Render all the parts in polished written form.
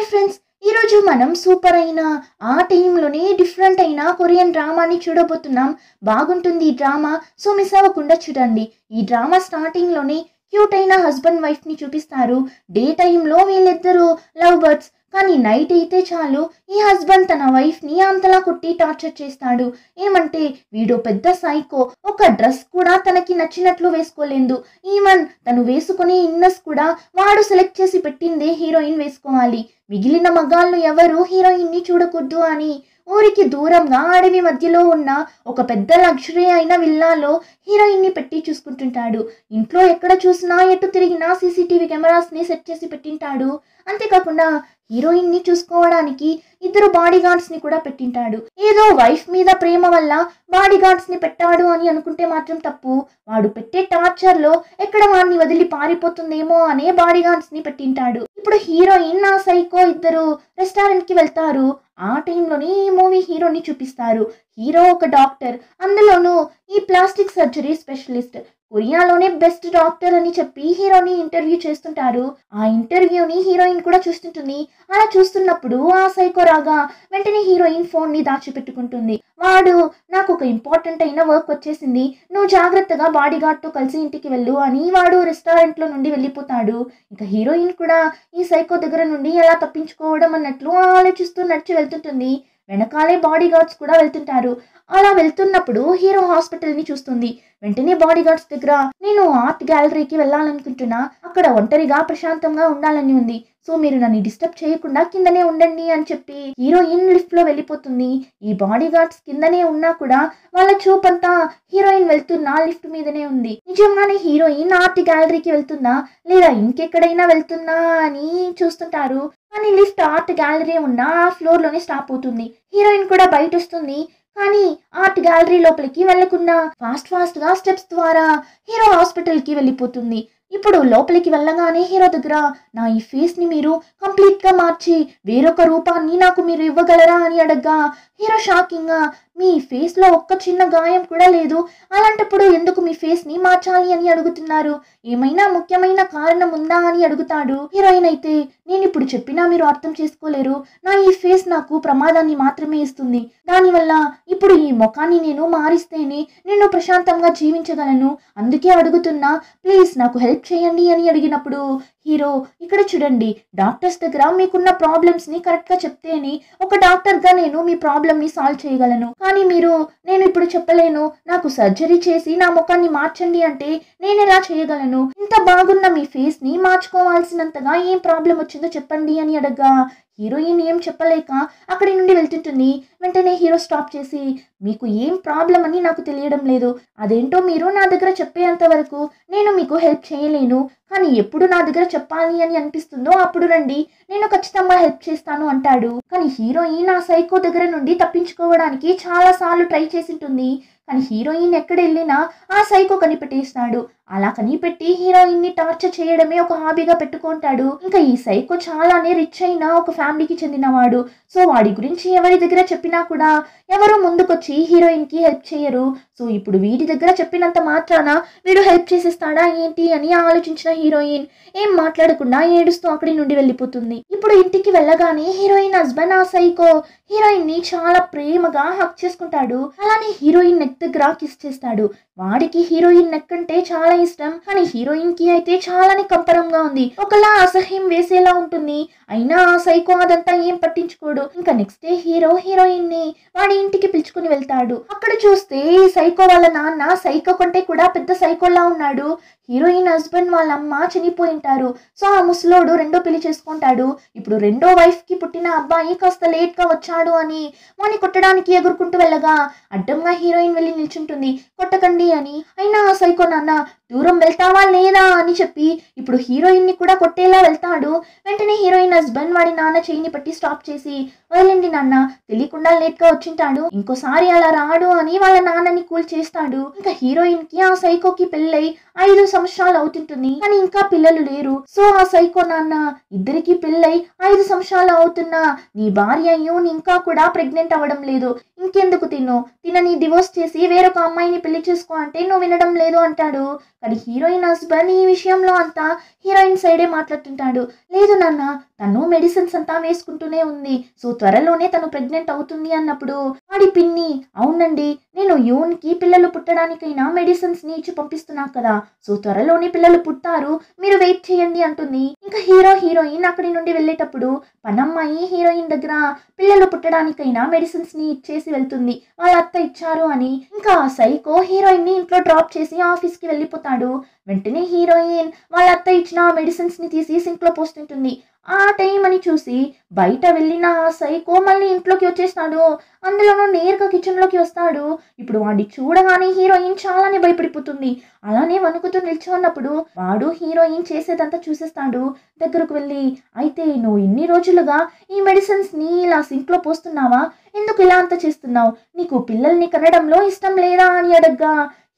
Hi friends, ఈరోజు మనం super అయిన ఆ టీంలోనే డిఫరెంట్ అయిన కొరియన్ డ్రామాని చూడబోతున్నాం. బాగుంటుంది ఈ డ్రామా, సో మిస్ అవ్వకుండా చూడండి. ఈ డ్రామా స్టార్టింగ్లోనే క్యూట్ అయిన హస్బెండ్ వైఫ్ని చూపిస్తారు. డే టైంలో వీళ్ళిద్దరూ లవ్ బర్డ్స్, కానీ నైట్ అయితే చాలు ఈ హస్బెండ్ తన వైఫ్ని అంతలా కొట్టి టార్చర్ చేస్తాడు. ఏమంటే వీడు పెద్ద సైకో, ఒక డ్రెస్ కూడా తనకి నచ్చినట్లు వేసుకోలేదు. ఈవెన్ తను వేసుకునే ఇన్నర్స్ కూడా వాడు సెలెక్ట్ చేసి పెట్టిందే హీరోయిన్ వేసుకోవాలి. మిగిలిన మగాళ్ళు ఎవరు హీరోయిన్ని చూడకూడదు అని ఊరికి దూరంగా అడవి మధ్యలో ఉన్న ఒక పెద్ద లగ్జరీ అయిన విల్లాలో హీరోయిన్ని పెట్టి చూసుకుంటుంటాడు. ఇంట్లో ఎక్కడ చూసినా ఎటు తిరిగినా సీసీటీవీ కెమెరాస్ని సెట్ చేసి పెట్టింటాడు. అంతేకాకుండా హీరోయిన్ని చూసుకోవడానికి ఇద్దరు బాడీ గార్డ్స్ ని కూడా పెట్టింటాడు. ఏదో వైఫ్ మీద ప్రేమ వల్ల బాడీ గార్డ్స్ ని పెట్టాడు అని అనుకుంటే మాత్రం తప్పు. వాడు పెట్టే టార్చర్ లో ఎక్కడ వాడిని వదిలి పారిపోతుందేమో అనే బాడీ గార్డ్స్ ని పెట్టింటాడు. ఇప్పుడు హీరోయిన్ ఆ సైకో ఇద్దరు రెస్టారెంట్ కి వెళ్తారు. ఆ టైంలోనే ఈ మూవీ హీరోని చూపిస్తారు. హీరో ఒక డాక్టర్, అందులోనూ ఈ ప్లాస్టిక్ సర్జరీ స్పెషలిస్ట్. కొరియాలోనే బెస్ట్ డాక్టర్ అని చెప్పి హీరోని ఇంటర్వ్యూ చేస్తుంటారు. ఆ ఇంటర్వ్యూని హీరోయిన్ కూడా చూస్తుంటుంది. అలా చూస్తున్నప్పుడు ఆ సైకో రాగా వెంటనే హీరోయిన్ ఫోన్ ని దాచిపెట్టుకుంటుంది. వాడు నాకు ఒక ఇంపార్టెంట్ అయిన వర్క్ వచ్చేసింది, నువ్వు జాగ్రత్తగా బాడీ గార్డ్ తో కలిసి ఇంటికి వెళ్ళు అని వాడు రెస్టారెంట్ లో నుండి వెళ్ళిపోతాడు. ఇంకా హీరోయిన్ కూడా ఈ సైకో దగ్గర నుండి ఎలా తప్పించుకోవడం అన్నట్లు ఆలోచిస్తూ నడిచి వెళ్తుంటుంది. వెనకాలే బాడీ గార్డ్స్ కూడా వెళ్తుంటారు. అలా వెళ్తున్నప్పుడు హీరో హాస్పిటల్ ని చూస్తుంది. వెంటనే బాడీ గార్డ్స్ దగ్గర నేను ఆర్ట్ గ్యాలరీకి వెళ్ళాలనుకుంటున్నా, అక్కడ ఒంటరిగా ప్రశాంతంగా ఉండాలని ఉంది, సో మీరు నన్ను డిస్టర్బ్ చేయకుండా కిందనే ఉండండి అని చెప్పి హీరోయిన్ లిఫ్ట్ లో వెళ్ళిపోతుంది. ఈ బాడీ గార్డ్స్ కిందనే ఉన్నా కూడా వాళ్ళ చూపంతా హీరోయిన్ వెళ్తున్న లిఫ్ట్ మీదనే ఉంది. నిజంగానే హీరోయిన్ ఆర్ట్ గ్యాలరీకి వెళ్తుందా లేదా ఇంకెక్కడైనా వెళ్తుందా అని చూస్తుంటారు. కానీ లిఫ్ట్ ఆర్ట్ గ్యాలరీ ఉన్న ఆ ఫ్లోర్ లోనే స్టాప్ అవుతుంది. హీరోయిన్ కూడా బయట వస్తుంది, కానీ ఆర్ట్ గ్యాలరీ లోపలికి వెళ్లకుండా ఫాస్ట్ గా స్టెప్స్ ద్వారా హీరో హాస్పిటల్ కి వెళ్ళిపోతుంది. ఇప్పుడు లోపలికి వెళ్ళగానే హీరో దగ్గర నా ఈ ఫేస్ ని మీరు కంప్లీట్ గా మార్చి వేరొక రూపాన్ని నాకు మీరు ఇవ్వగలరా అని అడగ్గా హీరో షాకింగ్ గా మీ ఫేస్ లో ఒక్క చిన్న గాయం కూడా లేదు, అలాంటప్పుడు ఎందుకు మీ ఫేస్ ని మార్చాలి అని అడుగుతున్నారు, ఏమైనా ముఖ్యమైన కారణం ఉందా అని అడుగుతాడు. హీరోయిన్ అయితే నేను ఇప్పుడు చెప్పినా మీరు అర్థం చేసుకోలేరు, నా ఈ ఫేస్ నాకు ప్రమాదాన్ని మాత్రమే ఇస్తుంది, దానివల్ల ఇప్పుడు ఈ ముఖాన్ని నేను మారిస్తేనే నేను ప్రశాంతంగా జీవించగలను, అందుకే అడుగుతున్నా, ప్లీజ్ నాకు హెల్ప్ చేయండి అని అడిగినప్పుడు హీరో ఇక్కడ చూడండి, డాక్టర్స్ దగ్గర మీకున్న ప్రాబ్లమ్స్ ని కరెక్ట్ గా చెప్తేనే ఒక డాక్టర్ గా నేను మీ ప్రాబ్లమ్ ని సాల్వ్ చేయగలను, కానీ మీరు నేను ఇప్పుడు చెప్పలేను, నాకు సర్జరీ చేసి నా ముఖాన్ని మార్చండి అంటే నేను ఎలా చేయగలను, ఇంత బాగున్న మీ ఫేస్ ని మార్చుకోవాల్సినంతగా ఏం ప్రాబ్లం వచ్చిందో చెప్పండి అని అడగ్గా హీరోయిన్ ఏం చెప్పలేక అక్కడి నుండి వెళ్తుంటుంది. వెంటనే హీరో స్టాప్ చేసి మీకు ఏం ప్రాబ్లం అని నాకు తెలియడం లేదు, అదేంటో మీరు నా దగ్గర చెప్పేంత వరకు నేను మీకు హెల్ప్ చేయలేను, కానీ ఎప్పుడు నా దగ్గర చెప్పాలి అని అనిపిస్తుందో అప్పుడు రండి, నేను ఖచ్చితంగా హెల్ప్ చేస్తాను అంటాడు. కానీ హీరోయిన్ ఆ సైకో దగ్గర నుండి తప్పించుకోవడానికి చాలా సార్లు ట్రై చేసింటుంది. కానీ హీరోయిన్ ఎక్కడ వెళ్ళినా ఆ సైకో కనిపెట్టేస్తాడు. అలా కనిపెట్టి హీరోయిన్ ని టార్చర్ చేయడమే ఒక హాబీగా పెట్టుకుంటాడు. ఇంకా ఈ సైకో చాలానే రిచ్ అయిన ఒక ఫ్యామిలీకి చెందినవాడు. సో వాడి గురించి ఎవరి దగ్గర చెప్పినా కూడా ఎవరు ముందుకొచ్చి హీరోయిన్ కి హెల్ప్ చేయరు. సో ఇప్పుడు వీడి దగ్గర చెప్పినంత మాత్రాన వీడు హెల్ప్ చేసేస్తాడా ఏంటి అని ఆలోచించిన హీరోయిన్ ఏం మాట్లాడకుండా ఏడుస్తూ అక్కడి నుండి వెళ్ళిపోతుంది. ఇప్పుడు ఇంటికి వెళ్ళగానే హీరోయిన్ హస్బెండ్ ఆ సైకో హీరోయిన్ ని చాలా ప్రేమగా హక్ చేసుకుంటాడు. అలానే హీరోయిన్ నెక్ దగ్గర కిస్ చేస్తాడు. వాడికి హీరోయిన్ నెక్ అంటే చాలా ఇష్టం, కానీ హీరోయిన్ కి అయితే చాలానే కంపరంగా ఉంది, ఒకలా అసహ్యం వేసేలా ఉంటుంది. అయినా ఆ సైకో అదంతా ఏం పట్టించుకోడు. ఇంకా నెక్స్ట్ డే హీరో హీరోయిన్ ని వాడి ఇంటికి పిలుచుకుని వెళ్తాడు. అక్కడ చూస్తే ఈ సైకో వాళ్ళ నాన్న సైకో కంటే కూడా పెద్ద సైకోలా ఉన్నాడు. హీరోయిన్ హస్బెండ్ వాళ్ళ అమ్మ చనిపోయింటారు. సో ఆ ముసలోడు రెండో పెళ్లి చేసుకుంటాడు. ఇప్పుడు రెండో వైఫ్ కి పుట్టిన అబ్బాయి కాస్త లేట్ గా వచ్చాడు అని వాని కొట్టడానికి ఎగురుకుంటూ వెళ్ళగా అడ్డంగా హీరోయిన్ వెళ్ళి నిల్చుంటుంది, కొట్టకండి అని. అయినా ఆ సైకో నాన్న దూరం వెళ్తావా లేదా అని చెప్పి ఇప్పుడు హీరోయిన్ ని కూడా కొట్టేలా వెళ్తాడు. వెంటనే హీరోయిన్ హస్బెండ్ వాడి నాన్న చెయ్యిని పట్టి స్టాప్ చేసి వదిలేండి నాన్న, తెలియకుండా లేట్ గా వచ్చింటాడు, ఇంకోసారి అలా రాడు అని వాళ్ళ నాన్నని కూల్ చేస్తాడు. ఇంకా హీరోయిన్ కి ఆ సైకోకి పెళ్ళై 5 సంవత్సరాలు అవుతుంటుంది కానీ ఇంకా పిల్లలు లేరు. సో ఆ సైకో నాన్న ఇద్దరికి పెళ్ళై 5 సంవత్సరాలు అవుతున్నా నీ భార్య యూన్ ఇంకా కూడా ప్రెగ్నెంట్ అవ్వడం లేదు, ఇంకెందుకు తినని డివోర్స్ చేసి వేరొక అమ్మాయిని పెళ్లి చేసుకో అంటే నువ్వు వినడం లేదు అంటాడు. కానీ హీరోయిన్ హస్బెండ్ ఈ విషయంలో అంతా హీరోయిన్ సైడే మాట్లాడుతుంటాడు. లేదు నాన్న, తను మెడిసిన్స్ అంతా వేసుకుంటూనే ఉంది, సో త్వరలోనే తను ప్రెగ్నెంట్ అవుతుంది అన్నప్పుడు వాడి పిన్ని, అవునండి నేను యూన్ కి పిల్లలు పుట్టడానికైనా మెడిసిన్స్ ని ఇచ్చి పంపిస్తున్నా కదా, సో త్వరలోనే పిల్లలు పుట్టారు, మీరు వెయిట్ చేయండి అంటుంది. ఇంకా హీరోయిన్ అక్కడి నుండి వెళ్ళేటప్పుడు పనమ్మాయి హీరోయిన్ దగ్గర పిల్లలు పుట్టడానికైనా మెడిసిన్స్ ని ఇచ్చేసి వెళ్తుంది, వాళ్ళ అత్త ఇచ్చారు అని. ఇంకా సైకో హీరోయిన్ ని ఇంట్లో డ్రాప్ చేసి ఆఫీస్ కి వెళ్ళిపోతాడు. వెంటనే హీరోయిన్ వాళ్ళ అత్త ఇచ్చిన మెడిసిన్స్ ని తీసి సింక్ లో పోస్తుంటుంది. ఆ టైం అని చూసి బయట వెళ్ళిన సైకో మళ్ళీ ఇంట్లోకి వచ్చేస్తాడు. అందులోనూ నేరుగా కిచెన్ లోకి వస్తాడు. ఇప్పుడు వాడి చూడగానే హీరోయిన్ చాలానే భయపడిపోతుంది. అలానే వణుకుతూ నిల్చున్నప్పుడు వాడు హీరోయిన్ చేసేదంతా చూసేస్తాడు. దగ్గరకు వెళ్ళి, అయితే నువ్వు ఇన్ని రోజులుగా ఈ మెడిసిన్స్ ని ఇలా సింక్ లో పోస్తున్నావా, ఎందుకు ఇలా అంతా చేస్తున్నావు, నీకు పిల్లల్ని కనడంలో ఇష్టం లేదా అని అడగ్గా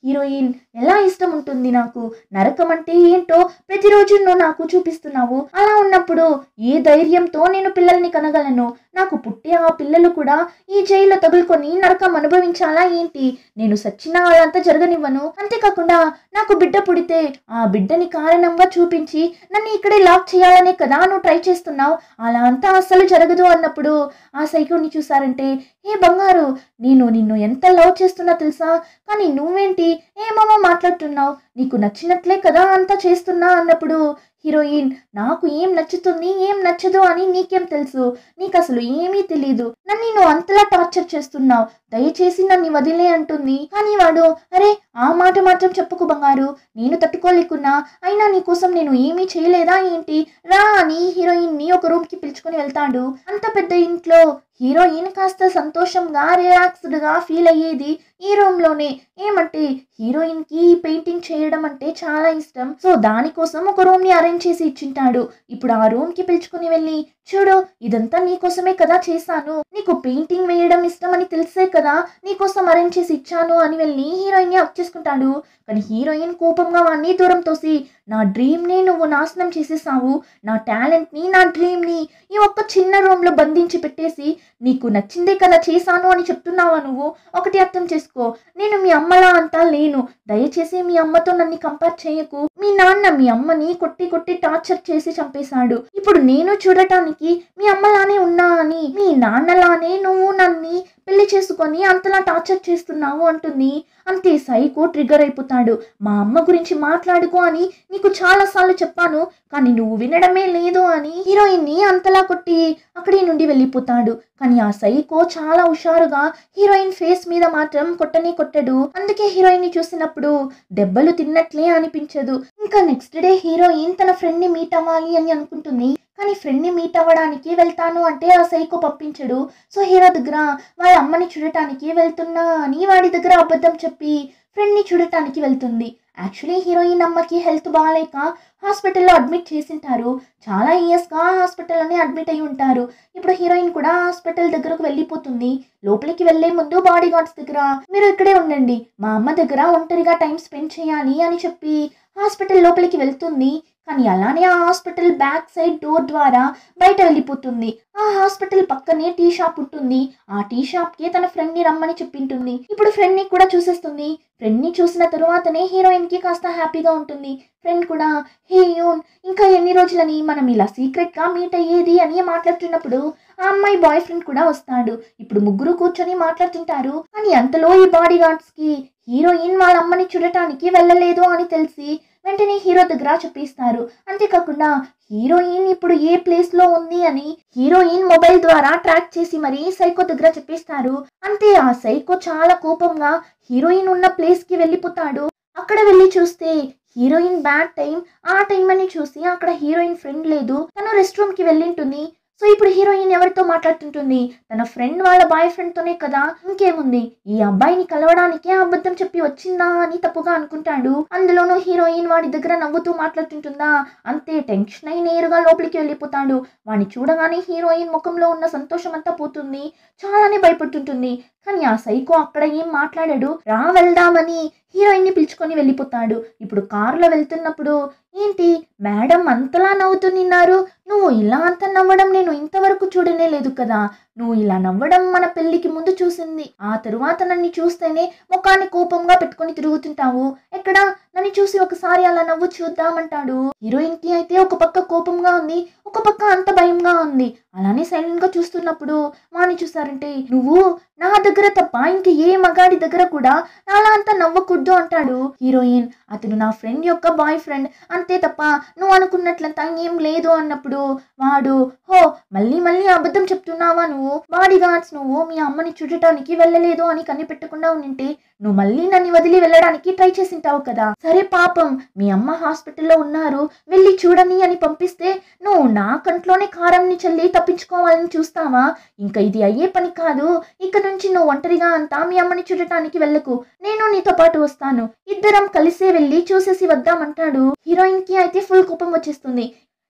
హీరోయిన్, ఎలా ఇష్టం ఉంటుంది నాకు, నరకం అంటే ఏంటో ప్రతిరోజు నువ్వు నాకు చూపిస్తున్నావు, అలా ఉన్నప్పుడు ఏ ధైర్యంతో నేను పిల్లల్ని కనగలను, నాకు పుట్టే ఆ పిల్లలు కూడా ఈ జైల్లో తగులుకొని నరకం అనుభవించాలా ఏంటి, నేను సచ్చినా అలంతా జరగనివ్వను, అంతేకాకుండా నాకు బిడ్డ పుడితే ఆ బిడ్డని కారణంగా చూపించి నన్ను ఇక్కడే లాక్ చేయాలనే కదా నువ్వు ట్రై చేస్తున్నావు, అలా అంతా అస్సలు జరగదు అన్నప్పుడు ఆ సైకోని చూసారంటే, ఏ బంగారు, నేను నిన్ను ఎంత లవ్ చేస్తున్నా తెలుసా, కానీ నువ్వేంటి ఏమేమో మాట్లాడుతున్నావు, నీకు నచ్చినట్లే కదా అంతా చేస్తున్నా అన్నప్పుడు హీరోయిన్, నాకు ఏం నచ్చుతుంది ఏం నచ్చదు అని నీకేం తెలుసు, నీకు అసలు ఏమీ తెలీదు, నన్ను నువ్వు అంతలా టార్చర్ చేస్తున్నావు, దయచేసి నన్ను వదిలే అంటుంది. కానీ వాడు, అరే ఆ మాట మాత్రం చెప్పుకు బంగారు, నేను తట్టుకోలేకున్నా అయినా నీకోసం నేను ఏమీ చేయలేదా ఏంటి, రా అని హీరోయిన్ ని ఒక రూమ్ కి పిలుచుకొని వెళ్తాడు. అంత పెద్ద ఇంట్లో హీరోయిన్ కాస్త సంతోషంగా రిలాక్స్డ్ గా ఫీల్ అయ్యేది ఈ రూమ్ లోనే. ఏమంటే హీరోయిన్ కి పెయింటింగ్ చేయడం అంటే చాలా ఇష్టం, సో దానికోసం ఒక రూమ్ ని అరేంజ్ చేసి ఇచ్చింటాడు. ఇప్పుడు ఆ రూమ్ కి పిలుచుకుని వెళ్ళి, చూడు ఇదంతా నీకోసమే కదా చేశాను, నీకు పెయింటింగ్ వేయడం ఇష్టం అని తెలిసే కదా నీకోసం అరేంజ్ చేసి ఇచ్చాను అని వెళ్ళి హీరోయిన్ ని హక్ చేసుకుంటాడు. కానీ హీరోయిన్ కోపంగా వాడిని దూరం తోసి, నా డ్రీమ్ ని నువ్వు నాశనం చేసేసావు, నా టాలెంట్ ని నా డ్రీమ్ ని ఈ ఒక్క చిన్న రూమ్ లో బంధించి పెట్టేసి నీకు నచ్చిందే కదా చేశాను అని చెప్తున్నావా నువ్వు, ఒకటి అర్థం చేసుకో, నేను మీ అమ్మలా అంతా లేను, దయచేసి మీ అమ్మతో నన్ను కంపేర్ చేయకు, మీ నాన్న మీ అమ్మని కొట్టి కొట్టి టార్చర్ చేసి చంపేశాడు, ఇప్పుడు నేను చూడటానికి మీ అమ్మలానే ఉన్నా అని మీ నాన్నలానే నువ్వు నన్ను పెళ్లి చేసుకొని అంతలా టార్చర్ చేస్తున్నావు అంటుంది. అంతే సైకో ట్రిగర్ అయిపోతాడు. మా అమ్మ గురించి మాట్లాడుకో అని నీకు చాలా సార్లు చెప్పాను కానీ నువ్వు వినడమే లేదు అని హీరోయిన్ ని అంతలా కొట్టి అక్కడి నుండి వెళ్ళిపోతాడు. కానీ ఆ సైకో చాలా హుషారుగా హీరోయిన్ ఫేస్ మీద మాత్రం కొట్టనే కొట్టడు. అందుకే హీరోయిన్ ని చూసినప్పుడు దెబ్బలు తిన్నట్లే అనిపించదు. ఇంకా నెక్స్ట్ డే హీరోయిన్ తన ఫ్రెండ్ ని మీట్ అవ్వాలి అని అనుకుంటుంది. కానీ ఫ్రెండ్ ని మీట్ అవ్వడానికి వెళ్తాను అంటే ఆ సైకో పంపించడు. సో హీరో దగ్గర వాళ్ళ అమ్మని చూడటానికి వెళ్తున్నా అని వాడి దగ్గర అబద్ధం చెప్పి ఫ్రెండ్ ని చూడటానికి వెళ్తుంది. యాక్చువల్లీ హీరోయిన్ అమ్మకి హెల్త్ బాగాలేక హాస్పిటల్లో అడ్మిట్ చేసింటారు. చాలా ఇయర్స్గా హాస్పిటల్లోనే అడ్మిట్ అయి ఉంటారు. ఇప్పుడు హీరోయిన్ కూడా హాస్పిటల్ దగ్గరకు వెళ్ళిపోతుంది. లోపలికి వెళ్లే ముందు బాడీ గార్డ్స్ దగ్గర, మీరు ఇక్కడే ఉండండి, మా అమ్మ దగ్గర ఒంటరిగా టైం స్పెండ్ చేయాలి అని చెప్పి హాస్పిటల్ లోపలికి వెళ్తుంది. కానీ అలానే ఆ హాస్పిటల్ బ్యాక్ సైడ్ డోర్ ద్వారా బయట వెళ్ళిపోతుంది. ఆ హాస్పిటల్ పక్కనే టీ షాప్ ఉంటుంది. ఆ టీ షాప్ కి తన ఫ్రెండ్ ని రమ్మని చెప్పింటుంది. ఇప్పుడు ఫ్రెండ్ ని కూడా చూసేస్తుంది. ఫ్రెండ్ ని చూసిన తరువాతనే హీరోయిన్ కి కాస్త హ్యాపీగా ఉంటుంది. ఫ్రెండ్ కూడా, హే యూన్, ఇంకా ఎన్ని రోజులని మనం ఇలా సీక్రెట్ గా మీట్ అయ్యేది అని మాట్లాడుతున్నప్పుడు ఆ అమ్మాయి బాయ్ ఫ్రెండ్ కూడా వస్తాడు. ఇప్పుడు ముగ్గురు కూర్చొని మాట్లాడుతుంటారు. కానీ అంతలో ఈ బాడీ గార్డ్స్ కి హీరోయిన్ వాళ్ళ అమ్మని చూడటానికి వెళ్ళలేదు అని తెలిసి వెంటనే హీరో దగ్గర చెప్పిస్తారు. అంతేకాకుండా హీరోయిన్ ఇప్పుడు ఏ ప్లేస్ లో ఉంది అని హీరోయిన్ మొబైల్ ద్వారా ట్రాక్ చేసి మరీ సైకో దగ్గర చెప్పిస్తారు. అంతే ఆ సైకో చాలా కోపంగా హీరోయిన్ ఉన్న ప్లేస్ కి వెళ్ళిపోతాడు. అక్కడ వెళ్ళి చూస్తే హీరోయిన్ బ్యాడ్ టైం, ఆ టైం అని చూసి అక్కడ హీరోయిన్ ఫ్రెండ్ లేదు, తను రెస్ట్ రూమ్ కి వెళ్ళింటుంది. సో ఇప్పుడు హీరోయిన్ ఎవరితో మాట్లాడుతుంటుంది? తన ఫ్రెండ్ వాళ్ళ బాయ్ ఫ్రెండ్ తోనే కదా. ఇంకేముంది, ఈ అబ్బాయిని కలవడానికే అబద్ధం చెప్పి వచ్చిందా అని తప్పుగా అనుకుంటాడు. అందులోనూ హీరోయిన్ వాడి దగ్గర నవ్వుతూ మాట్లాడుతుంటుందా, అంతే టెన్షన్ అయి నేరుగా లోపలికి వెళ్ళిపోతాడు. వాడిని చూడగానే హీరోయిన్ ముఖంలో ఉన్న సంతోషం అంతా పోతుంది. చాలానే భయపడుతుంటుంది. కానీ ఆ సైకో అక్కడ ఏం మాట్లాడాడు, రా వెళ్దామని హీరోయిన్ ని పిలుచుకొని వెళ్ళిపోతాడు. ఇప్పుడు కారులో వెళ్తున్నప్పుడు, ఏంటి మేడం అంతలా నవ్వుతున్నారు, నువ్వు ఇలా అంత నవ్వడం నేను ఇంతవరకు చూడనే లేదు కదా. నువ్వు ఇలా నవ్వడం మన పెళ్లికి ముందు చూసింది, ఆ తరువాత నన్ను చూస్తేనే ముఖాన్ని కోపంగా పెట్టుకొని తిరుగుతుంటావు. ఎక్కడ నన్ను చూసి ఒకసారి అలా నవ్వు చూద్దామంటాడు. హీరోయిన్ కి అయితే ఒక పక్క కోపంగా ఉంది, ఒక పక్క అంత భయంగా ఉంది. అలానే సైలెంట్ గా చూస్తున్నప్పుడు వాణ్ణి చూసారంటే, నువ్వు నా దగ్గర తప్ప ఇంక ఏ మగాడి దగ్గర కూడా అలా అంత నవ్వకూడదు అంటాడు. హీరోయిన్, అతను నా ఫ్రెండ్ యొక్క బాయ్ ఫ్రెండ్, అంతే తప్ప నువ్వు అనుకున్నట్లంతా ఏం లేదు అన్నప్పుడు వాడు, హో మళ్ళీ మళ్ళీ అబద్ధం చెప్తున్నావా, నువ్వు బాడీ గార్డ్స్ నువ్వు మీ అమ్మని చూడటానికి వెళ్ళలేదు అని కనిపెట్టకుండా ఉంటే నువ్వు మళ్ళీ నన్ను వదిలి వెళ్ళడానికి ట్రై చేసింటావు కదా. సరే పాపం మీ అమ్మ హాస్పిటల్లో ఉన్నారు, వెళ్ళి చూడని అని పంపిస్తే నువ్వు నా కంట్లోనే కారంని చల్లి తప్పించుకోవాలని చూస్తావా? ఇంకా ఇది అయ్యే పని కాదు. ఇక నుంచి నువ్వు ఒంటరిగా అంతా మీ అమ్మని చూడటానికి వెళ్ళకు, నేను నీతో పాటు వస్తాను, ఇద్దరం కలిసే వెళ్ళి చూసేసి వద్దామంటాడు. హీరోయిన్ కి అయితే ఫుల్ కోపం వచ్చేస్తుంది.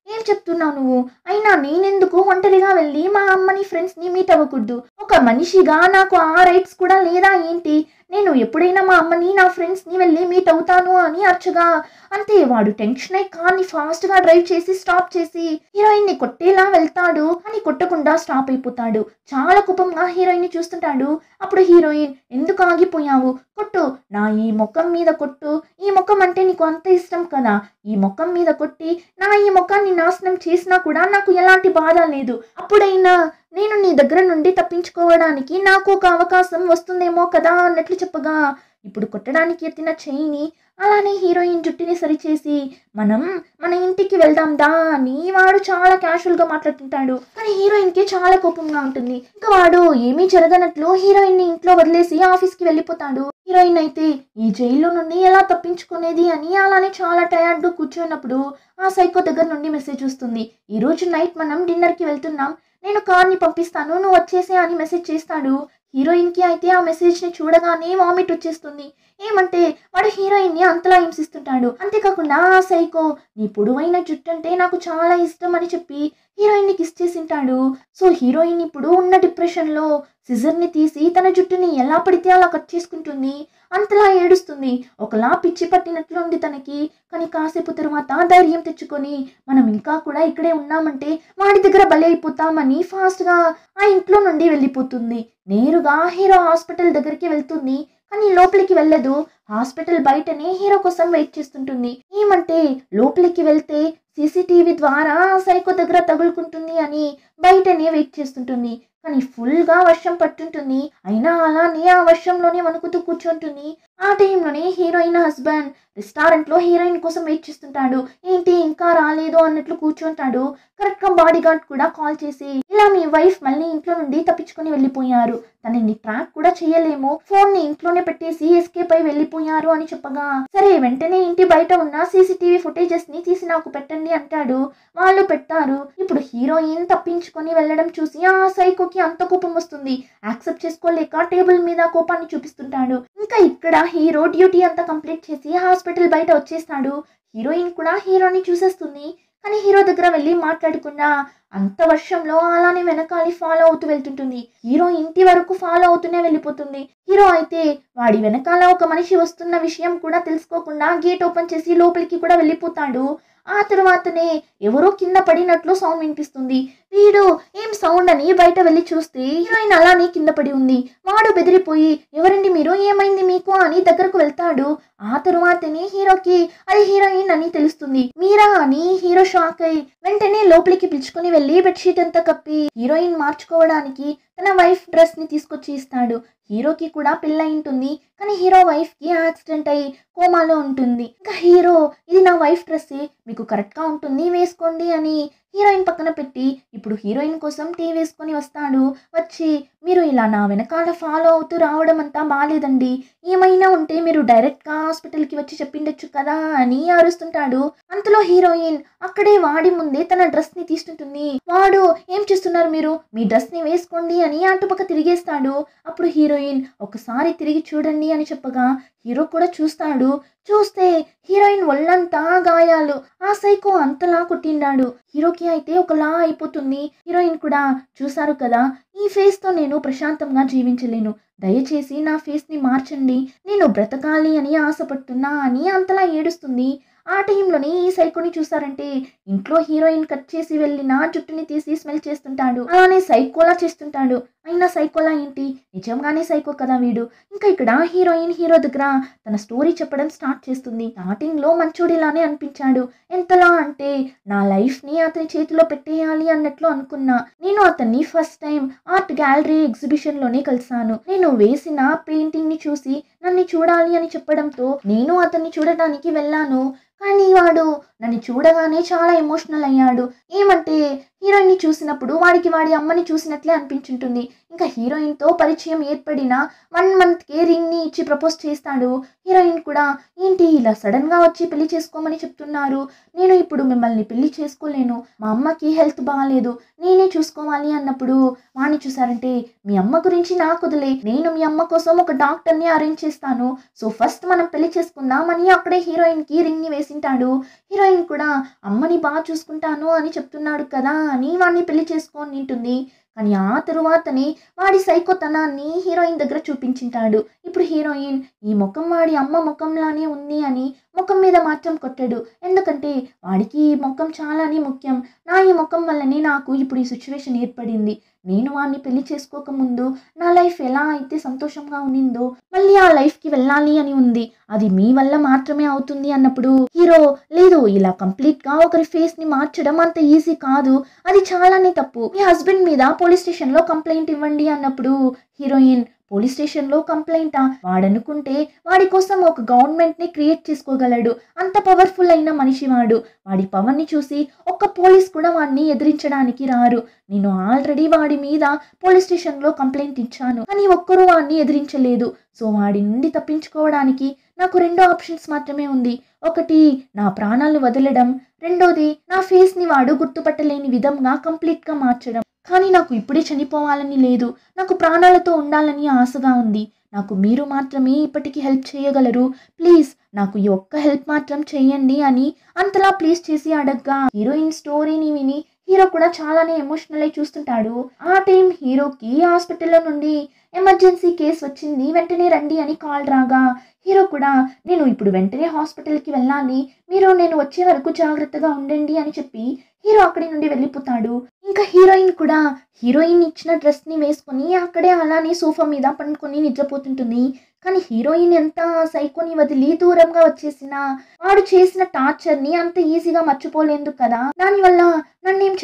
ఏం చెప్తున్నావు నువ్వు? అయినా నేనెందుకు ఒంటరిగా వెళ్ళి మా అమ్మని ఫ్రెండ్స్ ని మీట్ అవ్వకూడదు? ఒక మనిషిగా నాకు ఆ రైట్స్ కూడా లేదా ఏంటి? నేను ఎప్పుడైనా మా అమ్మని నా ఫ్రెండ్స్ ని వెళ్ళి మీట్ అవుతాను అని అర్చగా. అంతే వాడు టెన్షన్ అయి కార్ని ఫాస్ట్ గా డ్రైవ్ చేసి స్టాప్ చేసి హీరోయిన్ ని కొట్టేలా వెళ్తాడు, అని కొట్టకుండా స్టాప్ అయిపోతాడు. చాలా కోపంగా హీరోయిన్ ని చూస్తుంటాడు. అప్పుడు హీరోయిన్, ఎందుకు ఆగిపోయావు, కొట్టు, నా ఈ ముఖం మీద కొట్టు, ఈ ముఖం అంటే నీకు అంత ఇష్టం కదా, ఈ ముఖం మీద కొట్టి నా ఈ ముఖాన్ని నాశనం చేసినా కూడా నాకు ఎలాంటి బాధ లేదు. అప్పుడైనా నేను నీ దగ్గర నుండి తప్పించుకోవడానికి నాకు ఒక అవకాశం వస్తుందేమో కదా అన్నట్లు చెప్పగా, ఇప్పుడు కొట్టడానికి ఎత్తిన చెయ్యిని అలానే హీరోయిన్ జుట్టుని సరిచేసి మనం మన ఇంటికి వెళ్దాం దా అని వాడు చాలా క్యాషువల్ గా మాట్లాడుతుంటాడు. కానీ హీరోయిన్ కి చాలా కోపంగా ఉంటుంది. ఇంకా వాడు ఏమీ జరగనట్లు హీరోయిన్ ని ఇంట్లో వదిలేసి ఆఫీస్ కి వెళ్ళిపోతాడు. హీరోయిన్ అయితే ఈ జైల్లో నుండి ఎలా తప్పించుకునేది అని అలానే చాలా టైర్డ్ గా కూర్చున్నప్పుడు ఆ సైకో దగ్గర నుండి మెసేజ్ వస్తుంది. ఈ రోజు నైట్ మనం డిన్నర్ కి వెళ్తున్నాం, నేను కార్ని పంపిస్తాను, నువ్వు వచ్చేసే అని మెసేజ్ చేస్తాడు. హీరోయిన్ కి అయితే ఆ మెసేజ్ ని చూడగానే వామిట్ వచ్చేస్తుంది. ఏమంటే వాడు హీరోయిన్ ని అంతలా హింసిస్తుంటాడు. అంతేకాకుండా ఆ సైకో, నీ పొడవైన జుట్టు అంటే నాకు చాలా ఇష్టం అని చెప్పి హీరోయిన్ ని కిస్ చేసింటాడు. సో హీరోయిన్ ఇప్పుడు ఉన్న డిప్రెషన్ లో సిజర్ ని తీసి తన జుట్టుని ఎలా పడితే అలా కట్ చేసుకుంటుంది. అంతలా ఏడుస్తుంది. ఒకలా పిచ్చి పట్టినట్లుంది తనకి. కానీ కాసేపు తరువాత ధైర్యం తెచ్చుకొని మనం ఇంకా కూడా ఇక్కడే ఉన్నామంటే వాడి దగ్గర బలి అయిపోతామని ఫాస్ట్ గా ఆ ఇంట్లో నుండి వెళ్ళిపోతుంది. నేరుగా హీరో హాస్పిటల్ దగ్గరికి వెళ్తుంది. కానీ లోపలికి వెళ్ళదు. హాస్పిటల్ బయటనే హీరో కోసం వెయిట్ చేస్తుంటుంది. ఏమంటే లోపలికి వెళ్తే సీసీటీవీ ద్వారా సైకో దగ్గర తగులుకుంటుంది అని బయటనే వెయిట్ చేస్తుంటుంది. కానీ ఫుల్ గా వర్షం పట్టుంటుంది. అయినా అలానే ఆ వర్షంలోనే వణుకుతూ కూర్చుంటుంది. ఆ టైంలోనే హీరోయిన్ హస్బెండ్ రెస్టారెంట్ లో హీరోయిన్ కోసం వెయిట్ చేస్తుంటాడు. ఏంటి ఇంకా రాలేదు అన్నట్లు కూర్చుంటాడు. కరెక్ట్ గా బాడీ గార్డ్ కూడా కాల్ చేసి, ఇలా మీ వైఫ్ మళ్ళీ ఇంట్లో నుండి తప్పించుకొని వెళ్ళిపోయారు, తనని ట్రాక్ కూడా చేయలేము, ఫోన్ ని ఇంట్లోనే పెట్టేసి ఎస్కేప్ అయి వెళ్ళిపోయారు అని చెప్పగా, సరే వెంటనే ఇంటి బయట ఉన్న సీసీటీవీ ఫుటేజెస్ ని తీసి నాకు పెట్టండి అంటాడు. వాళ్ళు పెడతారు. ఇప్పుడు హీరోయిన్ తప్పించుకొని వెళ్ళడం చూసి ఆ సైకోకి అంత కోపం వస్తుంది. యాక్సెప్ట్ చేసుకోలేక టేబుల్ మీద కోపాన్ని చూపిస్తుంటాడు. ఇంకా ఇక్కడ హీరో డ్యూటీ అంతా కంప్లీట్ చేసి హాస్పిటల్ బయట వచ్చేస్తాడు. హీరోయిన్ కూడా హీరోని చూసేస్తుంది. కానీ హీరో దగ్గర వెళ్ళి మాట్లాడకుండా అంత వర్షంలో అలానే వెనకాలి ఫాలో అవుతూ వెళ్తుంటుంది. హీరో ఇంటి వరకు ఫాలో అవుతూనే వెళ్ళిపోతుంది. హీరో అయితే వాడి వెనకాల ఒక మనిషి వస్తున్న విషయం కూడా తెలుసుకోకుండా గేట్ ఓపెన్ చేసి లోపలికి కూడా వెళ్ళిపోతాడు. ఆ తరువాతనే ఎవరో కింద పడినట్లు సౌండ్ వినిపిస్తుంది. వీడు ఏం సౌండ్ అని బయట వెళ్ళి చూస్తే హీరోయిన్ అలానే కింద పడి ఉంది. వాడు బెదిరిపోయి, ఎవరండి మీరు, ఏమైంది మీకు అని దగ్గరకు వెళ్తాడు. ఆ తరువాతనే హీరోకి అది హీరోయిన్ అని తెలుస్తుంది. మీరా అని హీరో షాక్ అయి వెంటనే లోపలికి పిలుచుకుని వెళ్ళి బెడ్షీట్ అంతా కప్పి హీరోయిన్ మార్చుకోవడానికి తన వైఫ్ డ్రెస్ ని తీసుకొచ్చి ఇస్తాడు. హీరోకి కూడా పెళ్ళి ఉంటుంది. కానీ హీరో వైఫ్ కి యాక్సిడెంట్ అయ్యి కోమాలో ఉంటుంది. ఇంకా హీరో, ఇది నా వైఫ్ డ్రెస్, మీకు కరెక్ట్ గా ఉంటుంది వేసుకోండి అని హీరోయిన్ పక్కన పెట్టి ఇప్పుడు హీరోయిన్ కోసం టీ వేసుకొని వస్తాడు. వచ్చి, మీరు ఇలా నా వెనకాల ఫాలో అవుతూ రావడం అంతా బాగాలేదండి, ఏమైనా ఉంటే మీరు డైరెక్ట్ గా హాస్పిటల్ కి వచ్చి చెప్పిండొచ్చు కదా అని అరుస్తుంటాడు. అంతలో హీరోయిన్ అక్కడే వాడి ముందే తన డ్రెస్ ని తీసుకుంటుంది. వాడు, ఏం చేస్తున్నారు మీరు, మీ డ్రెస్ని వేసుకోండి అని అటుపక్క తిరిగేస్తాడు. అప్పుడు హీరోయిన్ ఒకసారి తిరిగి చూడండి అని చెప్పగా హీరో కూడా చూస్తాడు. చూస్తే హీరోయిన్ ఒళ్ళంతా గాయాలు. ఆ సైకో అంతలా కొట్టిండాడు. హీరోకి అయితే ఒకలా అయిపోతుంది. హీరోయిన్ కూడా చూసారు కదా, ఈ ఫేస్ తో నేను ప్రశాంతంగా జీవించలేను, దయచేసి నా ఫేస్ ని మార్చండి, నేను బ్రతకాలి అని ఆశపడుతున్నా అని అంతలా ఏడుస్తుంది. ఆ టైంలోనే ఈ సైకోని చూసారంటే ఇంట్లో హీరోయిన్ కట్ చేసి వెళ్ళిన జుట్టుని తీసి స్మెల్ చేస్తుంటాడు. అలానే సైకోలా చేస్తుంటాడు. అయినా సైకోలా ఏంటి, నిజంగానే సైకో కదా వీడు. ఇంకా ఇక్కడ హీరోయిన్ హీరో దగ్గర తన స్టోరీ చెప్పడం స్టార్ట్ చేస్తుంది. స్టార్టింగ్ లో మంచోడిలానే అనిపించాడు. ఎంతలా అంటే నా లైఫ్ ని అతని చేతిలో పెట్టేయాలి అన్నట్లు అనుకున్నా. నేను అతన్ని first time art gallery exhibition లోనే కలిసాను. నేను వేసిన పెయింటింగ్ ని చూసి నన్ను చూడాలి అని చెప్పడంతో నేను అతన్ని చూడటానికి వెళ్ళాను. కానీ వాడు నన్ను చూడగానే చాలా ఎమోషనల్ అయ్యాడు. ఏమంటే హీరోయిన్ ని చూసినప్పుడు వాడికి వాడి అమ్మని చూసినట్లే అనిపించుంటుంది. ఇంకా హీరోయిన్ తో పరిచయం ఏర్పడిన 1 month కే రింగ్ ని ఇచ్చి ప్రపోజ్ చేస్తాడు. హీరోయిన్ కూడా ఏంటి ఇలా సడన్ గా వచ్చి పెళ్లి చేసుకోమని చెప్తున్నారు, నేను ఇప్పుడు మిమ్మల్ని పెళ్లి చేసుకోలేను, మా అమ్మకి హెల్త్ బాగాలేదు, నేనే చూసుకోవాలి అన్నప్పుడు వాణ్ణి చూసారంటే మీ అమ్మ గురించి నాకు వదిలే, నేను మీ అమ్మ కోసం ఒక డాక్టర్ని అరేంజ్ చేస్తాను, సో ఫస్ట్ మనం పెళ్లి చేసుకుందాం అని అక్కడే హీరోయిన్ కి రింగ్ ని వేసింటాడు. హీరోయిన్ కూడా అమ్మని బాగా చూసుకుంటాను అని చెప్తున్నాడు కదా అని వాడిని పెళ్లి చేసుకొని ఉంటుంది. కానీ ఆ తరువాతనే వాడి సైకోతనాన్ని హీరోయిన్ దగ్గర చూపించింటాడు. ఇప్పుడు హీరోయిన్ ఈ ముఖం వాడి అమ్మ ముఖంలానే ఉంది అని ముఖం మీద మాత్రం కొట్టాడు. ఎందుకంటే వాడికి ఈ ముఖం చాలానే ముఖ్యం. నా ఈ ముఖం వల్లనే నాకు ఇప్పుడు ఈ సిచ్యువేషన్ ఏర్పడింది. నేను వాడిని పెళ్లి చేసుకోకముందు నా లైఫ్ ఎలా అయితే సంతోషంగా ఉన్నిందో మళ్ళీ ఆ లైఫ్కి వెళ్ళాలి అని ఉంది. అది మీ వల్ల మాత్రమే అవుతుంది అన్నప్పుడు హీరో లేదు, ఇలా కంప్లీట్గా ఒకరి ఫేస్ని మార్చడం అంత ఈజీ కాదు, అది చాలానే తప్పు, మీ హస్బెండ్ మీద పోలీస్ స్టేషన్లో కంప్లైంట్ ఇవ్వండి అన్నప్పుడు హీరోయిన్ పోలీస్ స్టేషన్లో కంప్లైంటా, వాడనుకుంటే వాడి కోసం ఒక గవర్నమెంట్ని క్రియేట్ చేసుకోగలడు, అంత పవర్ఫుల్ అయిన మనిషి వాడు. వాడి పవర్ని చూసి ఒక్క పోలీస్ కూడా వాడిని ఎదిరించడానికి రారు. నేను ఆల్రెడీ వాడి మీద పోలీస్ స్టేషన్లో కంప్లైంట్ ఇచ్చాను, కానీ ఒక్కరూ వాడిని ఎదిరించలేదు. సో వాడి నుండి తప్పించుకోవడానికి నాకు 2 ఆప్షన్స్ మాత్రమే ఉంది. ఒకటి నా ప్రాణాలు వదలడం, రెండోది నా ఫేస్ని వాడు గుర్తుపట్టలేని విధంగా కంప్లీట్గా మార్చడం. కానీ నాకు ఇప్పుడే చనిపోవాలని లేదు, నాకు ప్రాణాలతో ఉండాలని ఆశగా ఉంది. నాకు మీరు మాత్రమే ఇప్పటికీ హెల్ప్ చేయగలరు, ప్లీజ్ నాకు ఈ ఒక్క హెల్ప్ మాత్రం చేయండి అని అంతలా ప్లీజ్ చేసి అడగ్గా హీరోయిన్ స్టోరీని విని హీరో కూడా చాలానే ఎమోషనల్ అయి చూస్తుంటాడు. ఆ టైం హీరోకి హాస్పిటల్లో నుండి ఎమర్జెన్సీ కేసు వచ్చింది, వెంటనే రండి అని కాల్ రాగా హీరో కూడా నేను ఇప్పుడు వెంటనే హాస్పిటల్కి వెళ్ళాలి, మీరు నేను వచ్చే వరకు జాగ్రత్తగా ఉండండి అని చెప్పి హీరో అక్కడి నుండి వెళ్ళిపోతాడు. ఇంకా హీరోయిన్ కూడా హీరోయిన్ ఇచ్చిన డ్రెస్ని వేసుకొని అక్కడే అలానే సోఫా మీద పండుకొని నిద్రపోతుంటుంది. కానీ హీరోయిన్ ఎంత సైకోని వదిలి దూరంగా వచ్చేసినా వాడు చేసిన టార్చర్ని అంత ఈజీగా మర్చిపోలేదు కదా. దానివల్ల నన్నేం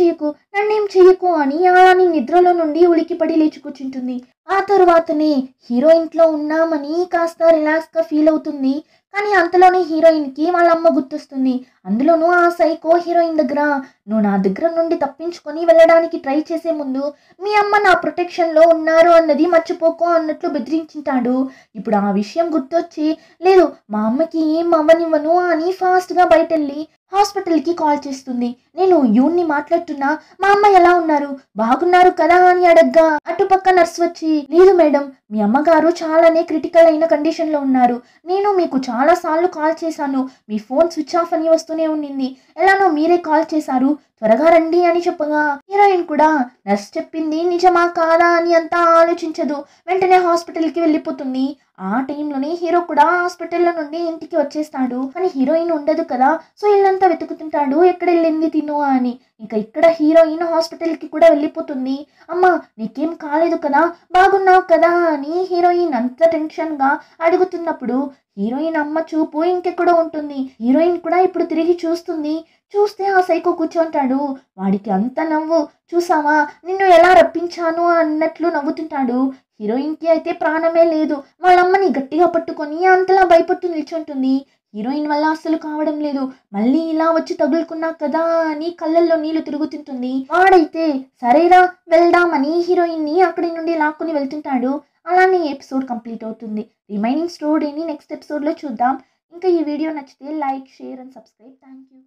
చెయ్యకు అని అలానే నిద్రలో నుండి ఉలికిపడి లేచి కూర్చుంటుంది. ఆ తరువాతనే హీరోయిన్లో ఉన్నామని కాస్త రిలాక్స్గా ఫీల్ అవుతుంది. కానీ అంతలోనే హీరోయిన్కి వాళ్ళ అమ్మ గుర్తొస్తుంది. అందులోనూ ఆ సైకో హీరోయిన్ దగ్గర నువ్వు నా దగ్గర నుండి తప్పించుకొని వెళ్ళడానికి ట్రై చేసే ముందు మీ అమ్మ నా ప్రొటెక్షన్లో ఉన్నారు అన్నది మర్చిపోకో అన్నట్లు బెదిరించింటాడు. ఇప్పుడు ఆ విషయం గుర్తొచ్చి లేదు మా అమ్మకి ఏం అవ్వనివ్వను అని ఫాస్ట్గా బయటెళ్ళి హాస్పిటల్కి కాల్ చేస్తుంది. నేను యూన్ని మాట్లాడుతున్నా, మా అమ్మ ఎలా ఉన్నారు, బాగున్నారు కదా అని అడగ్గా అటుపక్క నర్స్ వచ్చి లేదు మేడం, మీ అమ్మగారు చాలానే క్రిటికల్ అయిన కండిషన్లో ఉన్నారు, నేను మీకు చాలా సార్లు కాల్ చేశాను, మీ ఫోన్ స్విచ్ ఆఫ్ అని వస్తూనే ఉండింది, ఎలానో మీరే కాల్ చేశారు, త్వరగా రండి అని చెప్పగా హీరోయిన్ కూడా నర్స్ చెప్పింది నిజమా కాదా అని అంతా ఆలోచించదు, వెంటనే హాస్పిటల్కి వెళ్ళిపోతుంది. ఆ టైంలోనే హీరో కూడా హాస్పిటల్లో నుండి ఇంటికి వచ్చేస్తాడు. కానీ హీరోయిన్ ఉండదు కదా, సో ఇల్లంతా వెతుకుతుంటాడు ఎక్కడ వెళ్ళింది తిను అని. ఇంకా ఇక్కడ హీరోయిన్ హాస్పిటల్కి కూడా వెళ్ళిపోతుంది. అమ్మ నీకేం కాలేదు కదా, బాగున్నావు కదా అని హీరోయిన్ అంత టెన్షన్గా అడుగుతున్నప్పుడు హీరోయిన్ అమ్మ చూపు ఇంకెక్కడో ఉంటుంది. హీరోయిన్ కూడా ఇప్పుడు తిరిగి చూస్తుంది. చూస్తే ఆ సైకో కూర్చుంటాడు. వాడికి అంత నవ్వు, చూసావా నిన్ను ఎలా రప్పించాను అన్నట్లు నవ్వుతుంటాడు. హీరోయిన్కి అయితే ప్రాణమే లేదు. వాళ్ళమ్మని గట్టిగా పట్టుకొని అంతలా భయపడుతూ నిల్చుంటుంది. హీరోయిన్ వల్ల అస్సలు కావడం లేదు, మళ్ళీ ఇలా వచ్చి తగులుకున్నా కదా అని కళ్ళల్లో నీళ్లు తిరుగుతుంటుంది. వాడైతే సరేరా వెళ్దామని హీరోయిన్ని అక్కడి నుండి లాక్కుని వెళ్తుంటాడు. అలానే ఎపిసోడ్ కంప్లీట్ అవుతుంది. రిమైనింగ్ స్టోరీని నెక్స్ట్ ఎపిసోడ్లో చూద్దాం. ఇంకా ఈ వీడియో నచ్చితే like, share and subscribe. Thank you.